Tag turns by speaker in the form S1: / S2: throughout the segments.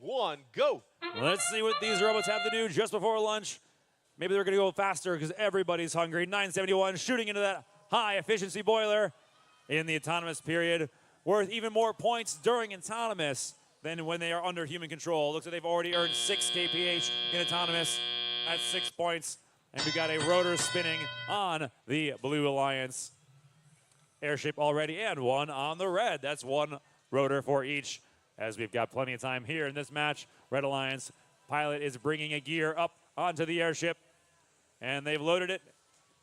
S1: 1, go.
S2: Let's see what these robots have to do just before lunch. Maybe they're going to go faster because everybody's hungry. 971 shooting into that high efficiency boiler in the autonomous period. Worth even more points during autonomous than when they are under human control. Looks like they've already earned 6 kph in autonomous at 6 points. And we got a rotor spinning on the Blue Alliance airship already, and one on the red. That's one rotor for each, as we've got plenty of time here in this match. Red Alliance pilot is bringing a gear up onto the airship, and they've loaded it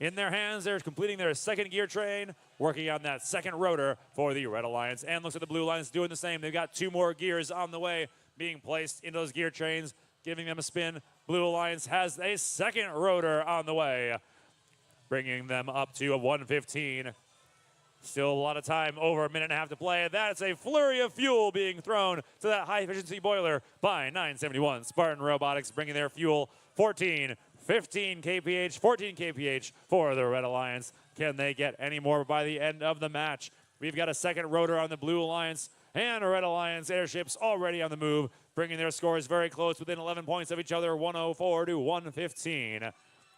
S2: in their hands. They're completing their second gear train, working on that second rotor for the Red Alliance, and looks like the Blue Alliance doing the same. They've got 2 more gears on the way being placed in those gear trains, giving them a spin. Blue Alliance has a second rotor on the way, bringing them up to a 115. Still a lot of time, over a minute and a half to play. That's a flurry of fuel being thrown to that high-efficiency boiler by 971. Spartan Robotics bringing their fuel 15 kph, 14 kph for the Red Alliance. Can they get any more by the end of the match? We've got a second rotor on the Blue Alliance, and Red Alliance airships already on the move, bringing their scores very close, within 11 points of each other, 104 to 115.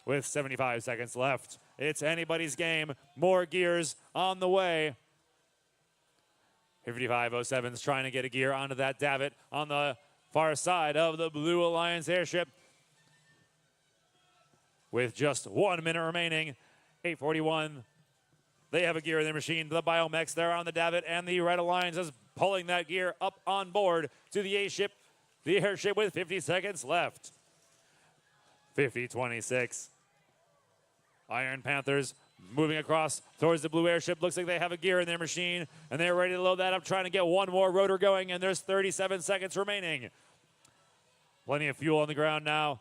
S2: With 75 seconds left, it's anybody's game. More gears on the way. 5507's trying to get a gear onto that davit on the far side of the Blue Alliance airship. With just 1 minute remaining, 841. They have a gear in their machine. The Biomechs, they're on the davit, and the Red Alliance is pulling that gear up on board to the airship. The airship with 50 seconds left. 50-26. Iron Panthers moving across towards the blue airship. Looks like they have a gear in their machine, and they're ready to load that up, trying to get one more rotor going, and there's 37 seconds remaining. Plenty of fuel on the ground now,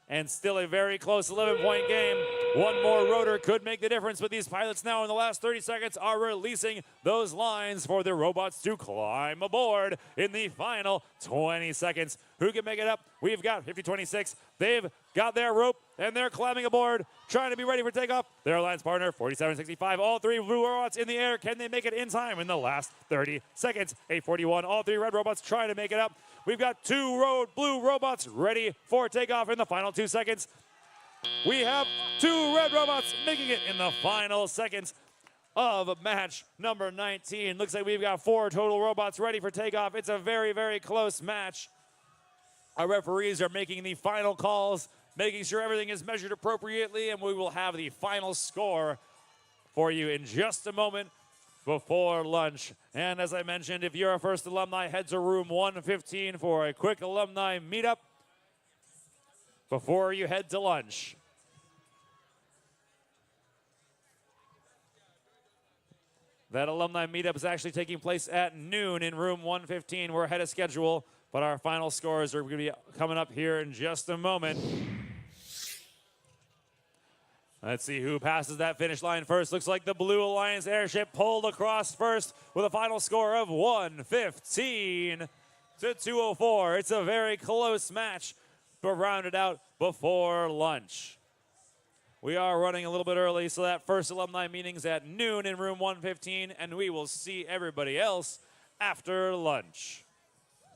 S2: and still a very close 11-point game. One more rotor could make the difference, but these pilots now in the last 30 seconds are releasing those lines for the robots to climb aboard in the final 20 seconds. Who can make it up? We've got 50-26. They've got their rope, and they're climbing aboard, trying to be ready for takeoff. Their alliance partner, 47-65. All 3 blue robots in the air. Can they make it in time in the last 30 seconds? 841. All 3 red robots trying to make it up. We've got 2 blue robots ready for takeoff in the final 2 seconds. We have 2 red robots making it in the final seconds of match number 19. Looks like we've got 4 total robots ready for takeoff. It's a very, very close match. Our referees are making the final calls, making sure everything is measured appropriately, and we will have the final score for you in just a moment before lunch. And as I mentioned, if you're a first alumni, head to room 115 for a quick alumni meetup before you head to lunch. That alumni meetup is actually taking place at noon in room 115. We're ahead of schedule, but our final scores are going to be coming up here in just a moment. Let's see who passes that finish line first. Looks like the Blue Alliance airship pulled across first with a final score of 115 to 204. It's a very close match, but rounded out before lunch. We are running a little bit early, so that first alumni meeting's at noon in room 115, and we will see everybody else after lunch.